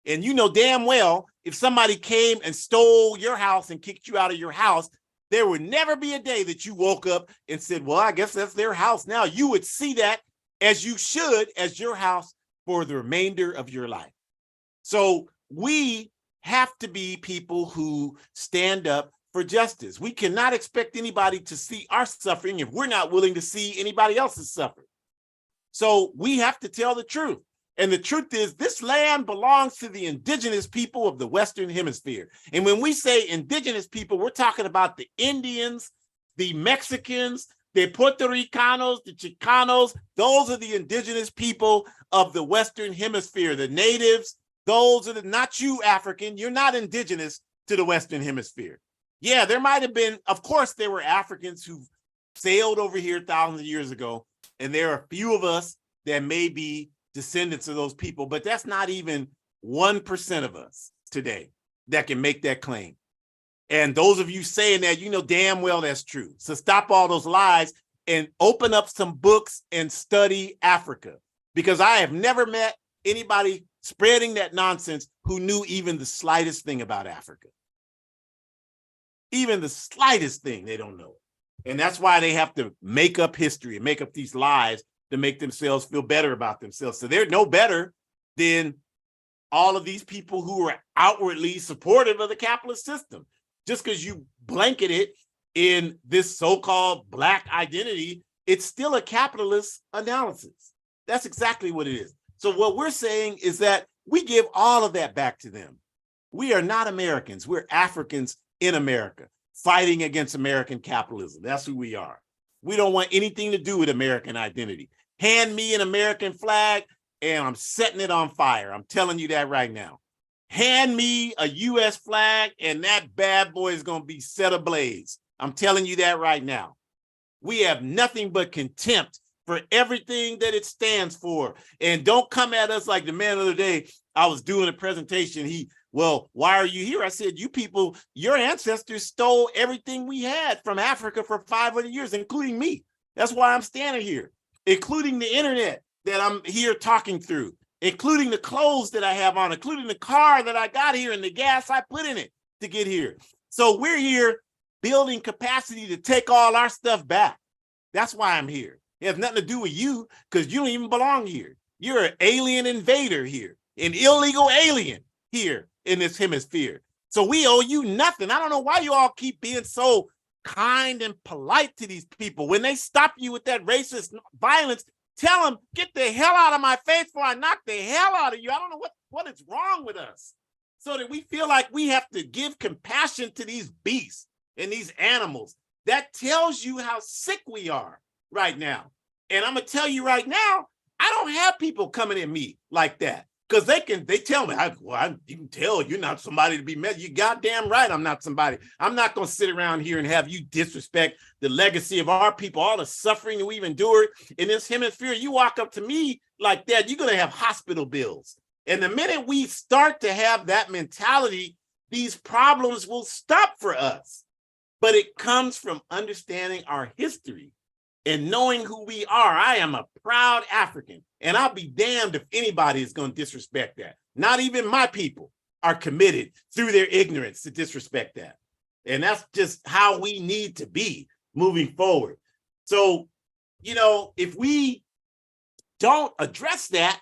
And you know damn well, if somebody came and stole your house and kicked you out of your house, there would never be a day that you woke up and said, well, I guess that's their house now. You would see that, as you should, as your house for the remainder of your life. So we have to be people who stand up for justice. We cannot expect anybody to see our suffering if we're not willing to see anybody else's suffering. So we have to tell the truth. And the truth is, this land belongs to the indigenous people of the Western Hemisphere. And when we say indigenous people, we're talking about the Indians, the Mexicans, the Puerto Ricanos, the Chicanos. Those are the indigenous people of the Western Hemisphere, the natives. Those are not you, African. You're not indigenous to the Western Hemisphere. Yeah, there might have been, of course, there were Africans who sailed over here thousands of years ago, and there are a few of us that may be descendants of those people, but that's not even 1% of us today that can make that claim. And those of you saying that, you know damn well that's true. So stop all those lies and open up some books and study Africa, because I have never met anybody spreading that nonsense who knew even the slightest thing about Africa. Even the slightest thing, they don't know. And that's why they have to make up history and make up these lies to make themselves feel better about themselves. So they're no better than all of these people who are outwardly supportive of the capitalist system. Just because you blanket it in this so-called Black identity, it's still a capitalist analysis. That's exactly what it is. So what we're saying is that we give all of that back to them. We are not Americans. We're Africans in America fighting against American capitalism. That's who we are. We don't want anything to do with American identity. Hand me an American flag and I'm setting it on fire. I'm telling you that right now. Hand me a US flag and that bad boy is going to be set ablaze. I'm telling you that right now. We have nothing but contempt for everything that it stands for. And don't come at us like the man the other day. I was doing a presentation. Well, why are you here? I said, you people, your ancestors stole everything we had from Africa for 500 years, including me. That's why I'm standing here, including the internet that I'm here talking through, including the clothes that I have on, including the car that I got here and the gas I put in it to get here. So we're here building capacity to take all our stuff back. That's why I'm here. It has nothing to do with you because you don't even belong here. You're an alien invader here, an illegal alien here in this hemisphere. So we owe you nothing. I don't know why you all keep being so kind and polite to these people. When they stop you with that racist violence, tell them, get the hell out of my face before I knock the hell out of you. I don't know what is wrong with us. So that we feel like we have to give compassion to these beasts and these animals. That tells you how sick we are right now. And I'm gonna tell you right now, I don't have people coming at me like that. Because they tell me, you can tell you're not somebody to be met. You goddamn right, I'm not somebody. I'm not going to sit around here and have you disrespect the legacy of our people, all the suffering that we've endured in this hemisphere. You walk up to me like that, you're going to have hospital bills. And the minute we start to have that mentality, these problems will stop for us. But it comes from understanding our history and knowing who we are. I am a proud African, and I'll be damned if anybody is going to disrespect that. Not even my people are committed through their ignorance to disrespect that. And that's just how we need to be moving forward. So, if we don't address that,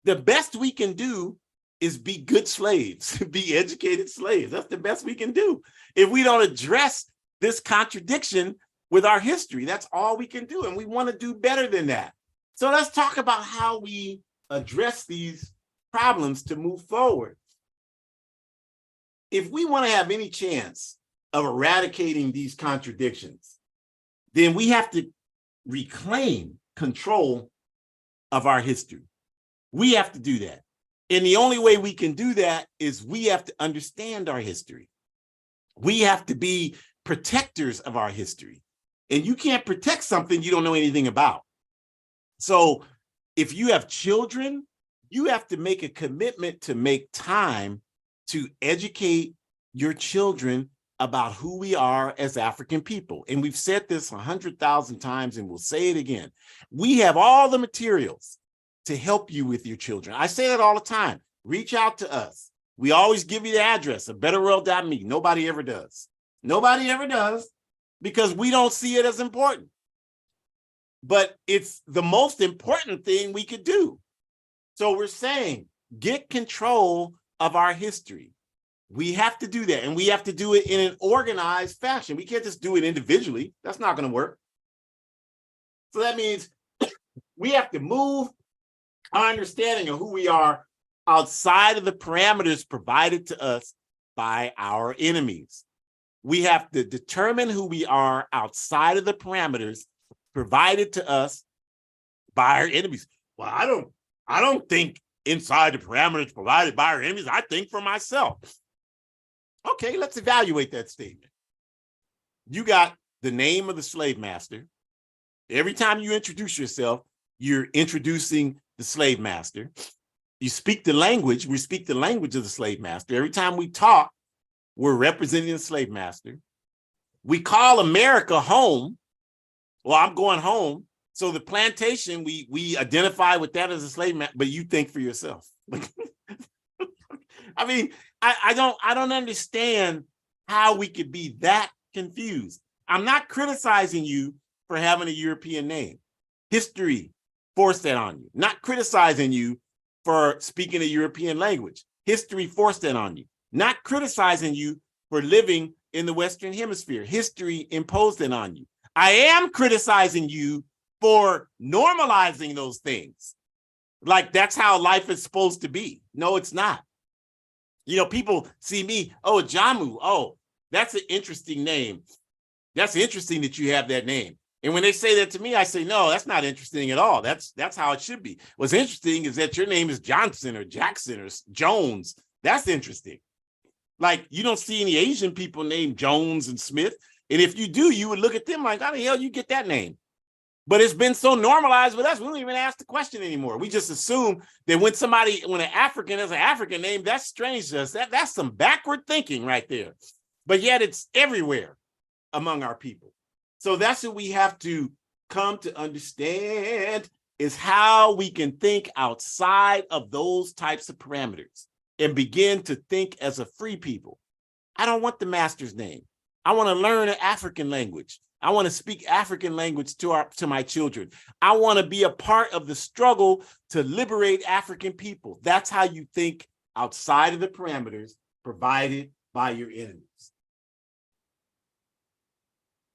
the best we can do is be good slaves, be educated slaves. That's the best we can do. If we don't address this contradiction with our history, that's all we can do. And we want to do better than that. So let's talk about how we address these problems to move forward. If we want to have any chance of eradicating these contradictions, then we have to reclaim control of our history. We have to do that. And the only way we can do that is we have to understand our history. We have to be protectors of our history. And you can't protect something you don't know anything about. So if you have children, you have to make a commitment to make time to educate your children about who we are as African people. And we've said this 100,000 times and we'll say it again. We have all the materials to help you with your children. I say that all the time. Reach out to us. We always give you the address of betterworld.me. Nobody ever does. Nobody ever does because we don't see it as important. But it's the most important thing we could do. So we're saying, get control of our history. We have to do that, and we have to do it in an organized fashion. We can't just do it individually. That's not going to work. So that means we have to move our understanding of who we are outside of the parameters provided to us by our enemies. We have to determine who we are outside of the parameters provided to us by our enemies. Well, I don't think inside the parameters provided by our enemies. I think for myself. Okay, let's evaluate that statement. You got the name of the slave master. Every time you introduce yourself, you're introducing the slave master. You speak the language. We speak the language of the slave master. Every time we talk, we're representing the slave master. We call America home. Well, I'm going home. So the plantation, we identify with that as a slave master, but you think for yourself. I mean, I don't understand how we could be that confused. I'm not criticizing you for having a European name. History forced that on you. Not criticizing you for speaking a European language. History forced that on you. Not criticizing you for living in the Western Hemisphere. History imposed it on you. I am criticizing you for normalizing those things. Like that's how life is supposed to be. No, it's not. You know, people see me, oh, Jamu, oh, that's an interesting name. That's interesting that you have that name. And when they say that to me, I say, no, that's not interesting at all. That's how it should be. What's interesting is that your name is Johnson or Jackson or Jones. That's interesting. Like you don't see any Asian people named Jones and Smith. And if you do, you would look at them like, how the hell you get that name? But it's been so normalized with us, we don't even ask the question anymore. We just assume that when an African has an African name, that's strange to us. That's some backward thinking right there. But yet it's everywhere among our people. So that's what we have to come to understand, is how we can think outside of those types of parameters and begin to think as a free people. I don't want the master's name. I want to learn an African language. I want to speak African language to my children. I want to be a part of the struggle to liberate African people. That's how you think outside of the parameters provided by your enemies.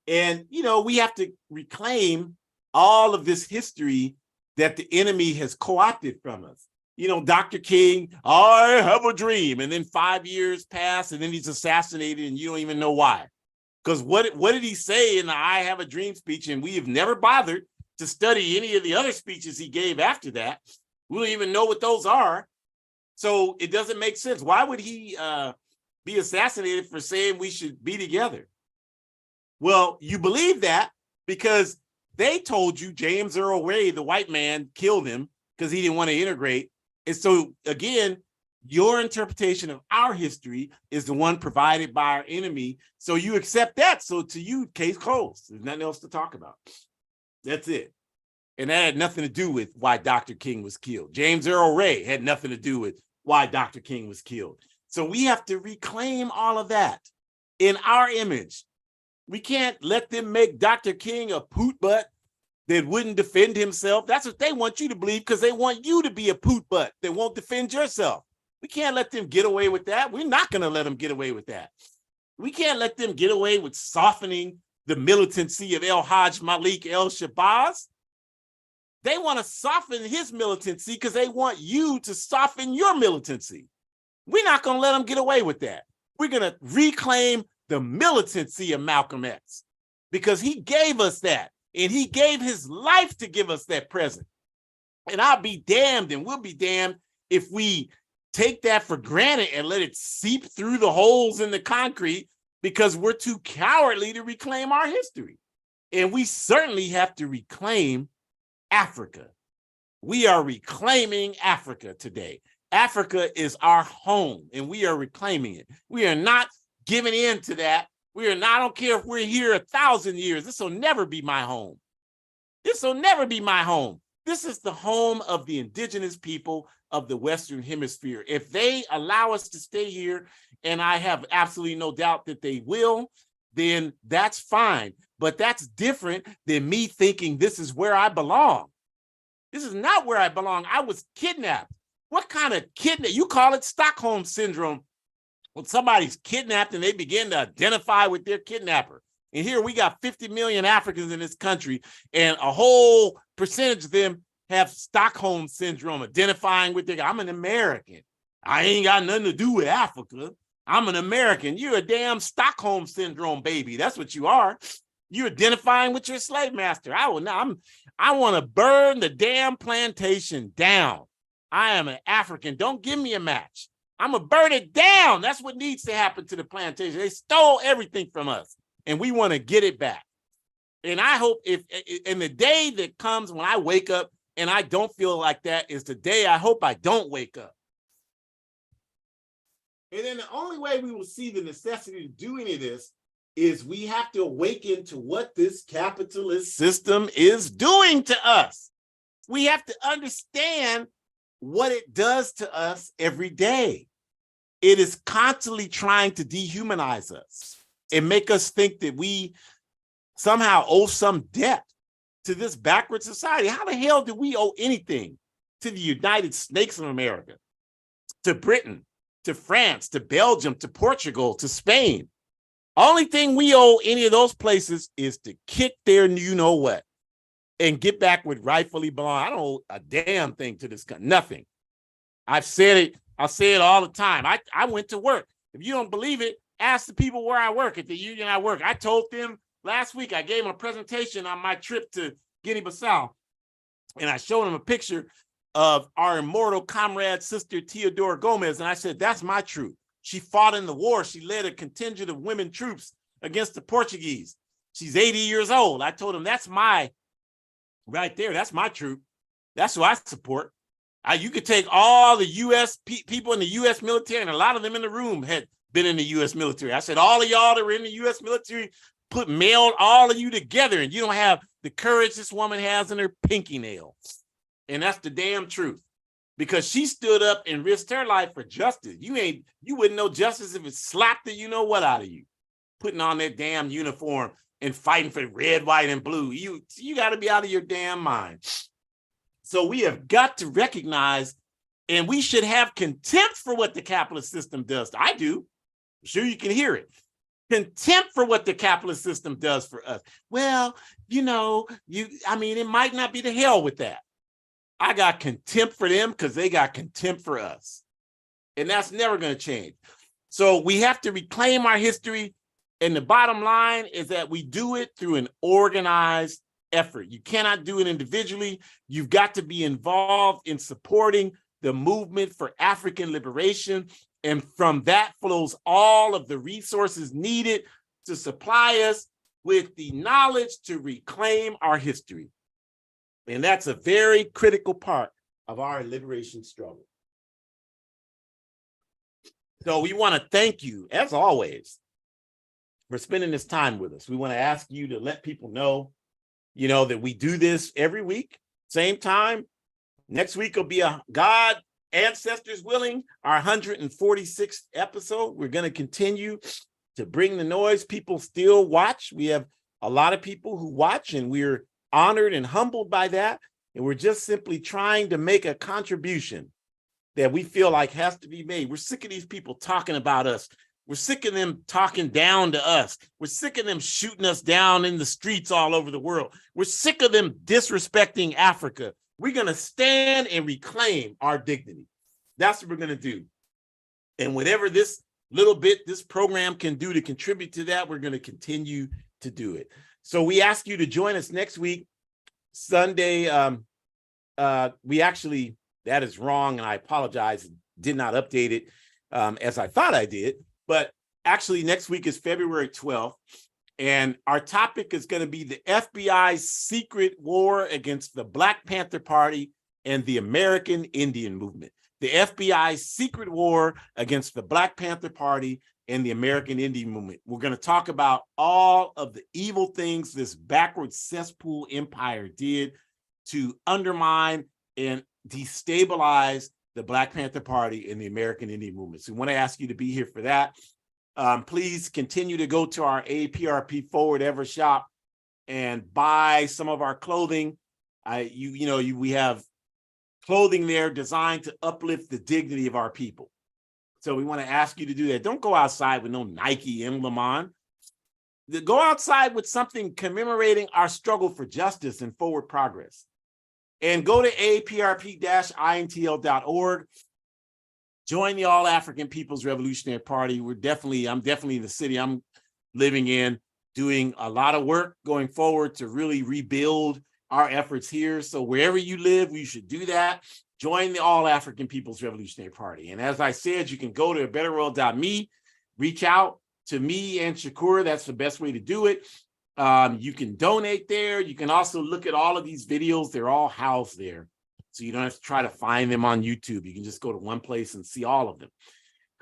And, you know, we have to reclaim all of this history that the enemy has co-opted from us. You know, Dr. King, I have a dream. And then 5 years pass and then he's assassinated and you don't even know why. Because what did he say in the I have a dream speech? And we have never bothered to study any of the other speeches he gave after that. We don't even know what those are. So it doesn't make sense. Why would he be assassinated for saying we should be together? Well, you believe that because they told you James Earl Ray, the white man, killed him because he didn't want to integrate. And so, again, your interpretation of our history is the one provided by our enemy. So you accept that. So to you, case closed. There's nothing else to talk about. That's it. And that had nothing to do with why Dr. King was killed. James Earl Ray had nothing to do with why Dr. King was killed. So we have to reclaim all of that in our image. We can't let them make Dr. King a poot butt that wouldn't defend himself. That's what they want you to believe because they want you to be a poot butt that won't defend yourself. We can't let them get away with that. We're not going to let them get away with that. We can't let them get away with softening the militancy of El Hajj Malik El Shabazz. They want to soften his militancy because they want you to soften your militancy. We're not going to let them get away with that. We're going to reclaim the militancy of Malcolm X because he gave us that and he gave his life to give us that present. And I'll be damned and we'll be damned if we take that for granted and let it seep through the holes in the concrete because we're too cowardly to reclaim our history. And we certainly have to reclaim Africa. We are reclaiming Africa today. Africa is our home and we are reclaiming it. We are not giving in to that. I don't care if we're here 1,000 years. This will never be my home. This will never be my home. This is the home of the indigenous people of the Western Hemisphere. If they allow us to stay here, and I have absolutely no doubt that they will, then that's fine. But that's different than me thinking this is where I belong. This is not where I belong. I was kidnapped. What kind of kidnap? You call it Stockholm syndrome. When somebody's kidnapped and they begin to identify with their kidnapper. And here we got 50 million Africans in this country, and a whole percentage of them have Stockholm syndrome, identifying with their, I'm an American. I ain't got nothing to do with Africa. I'm an American. You're a damn Stockholm syndrome baby. That's what you are. You're identifying with your slave master. I want to burn the damn plantation down. I am an African. Don't give me a match. I'm going to burn it down. That's what needs to happen to the plantation. They stole everything from us, and we want to get it back. And I hope if in the day that comes when I wake up and I don't feel like that is the day I hope I don't wake up. And then the only way we will see the necessity to do any of this is we have to awaken to what this capitalist system is doing to us. We have to understand what it does to us every day. It is constantly trying to dehumanize us and make us think that we somehow owe some debt to this backward society. How the hell do we owe anything to the United States of America, to Britain, to France, to Belgium, to Portugal, to Spain? Only thing we owe any of those places is to kick their you know what and get back what rightfully belong. I don't owe a damn thing to this country. Nothing. I've said it. I'll say it all the time. I went to work. If you don't believe it, ask the people where I work, at the union I work. I told them last week, I gave them a presentation on my trip to Guinea-Bissau, and I showed them a picture of our immortal comrade, Sister Teodora Gomez, and I said, that's my troop. She fought in the war. She led a contingent of women troops against the Portuguese. She's 80 years old. I told them, that's my, right there, that's my troop. That's who I support. You could take all the U.S. people in the U.S. military, and a lot of them in the room had been in the U.S. military. I said, all of y'all that were in the U.S. military, meld all of you together, and you don't have the courage this woman has in her pinky nail. And that's the damn truth, because she stood up and risked her life for justice. You wouldn't know justice if it slapped the you know what out of you, putting on that damn uniform and fighting for red, white, and blue. You got to be out of your damn mind. So we have got to recognize, and we should have contempt for what the capitalist system does. I do. I'm sure you can hear it. Contempt for what the capitalist system does for us. Well, it might not be the hell with that. I got contempt for them because they got contempt for us. And that's never going to change. So we have to reclaim our history. And the bottom line is that we do it through an organized effort. You cannot do it individually. You've got to be involved in supporting the movement for African liberation. And from that flows all of the resources needed to supply us with the knowledge to reclaim our history. And that's a very critical part of our liberation struggle. So we want to thank you, as always, for spending this time with us. We want to ask you to let people know, that we do this every week, same time. Next week will be God, Ancestors willing, our 146th episode. We're going to continue to bring the noise. People still watch. We have a lot of people who watch, and we're honored and humbled by that. And we're just simply trying to make a contribution that we feel like has to be made. We're sick of these people talking about us. We're sick of them talking down to us. We're sick of them shooting us down in the streets all over the world. We're sick of them disrespecting Africa. We're going to stand and reclaim our dignity. That's what we're going to do. And whatever this program can do to contribute to that, we're going to continue to do it. So we ask you to join us next week, Sunday. That is wrong, and I apologize. Did not update it as I thought I did. But actually, next week is February 12th. And our topic is going to be the FBI's secret war against the Black Panther Party and the American Indian Movement. The FBI's secret war against the Black Panther Party and the American Indian Movement. We're going to talk about all of the evil things this backward cesspool empire did to undermine and destabilize the Black Panther Party and the American Indian Movement. So we want to ask you to be here for that. Please continue to go to our APRP Forward Ever shop and buy some of our clothing. We have clothing there designed to uplift the dignity of our people. So we want to ask you to do that. Don't go outside with no Nike emblem on. Go outside with something commemorating our struggle for justice and forward progress. And go to aprp-intl.org. Join the All African People's Revolutionary Party. I'm definitely in the city I'm living in, doing a lot of work going forward to really rebuild our efforts here. So wherever you live, you should do that. Join the All African People's Revolutionary Party. And as I said, you can go to betterworld.me, reach out to me and Shakur. That's the best way to do it. You can donate there. You can also look at all of these videos. They're all housed there. So you don't have to try to find them on YouTube. You can just go to one place and see all of them.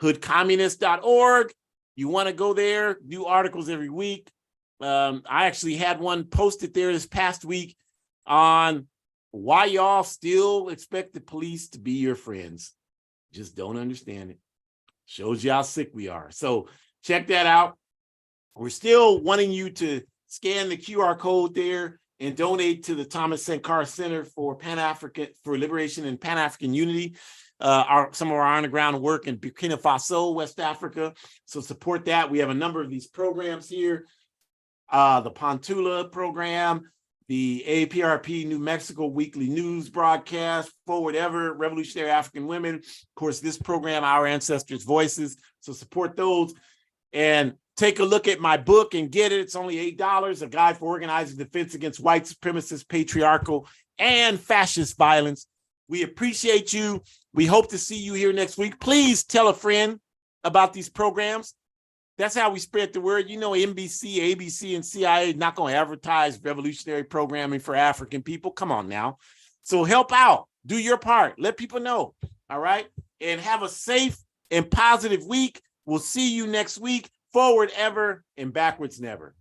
hoodcommunist.org. You want to go there, new articles every week. I actually had one posted there this past week on why y'all still expect the police to be your friends. Just don't understand it. Shows you how sick we are. So check that out. We're still wanting you to scan the QR code there and donate to the Thomas Sankara Center for Liberation and Pan-African Unity. some of our on-the-ground work in Burkina Faso, West Africa. So support that. We have a number of these programs here. The Pontula program, the APRP New Mexico weekly news broadcast, Forward Ever, Revolutionary African Women. Of course, this program, Our Ancestors' Voices. So support those. And take a look at my book and get it. It's only $8, A Guide for Organizing Defense Against White Supremacist, Patriarchal, and Fascist Violence. We appreciate you. We hope to see you here next week. Please tell a friend about these programs. That's how we spread the word. You know, NBC, ABC, and CIA not going to advertise revolutionary programming for African people. Come on now. So help out. Do your part. Let people know. All right. And have a safe and positive week. We'll see you next week. Forward ever and backwards never.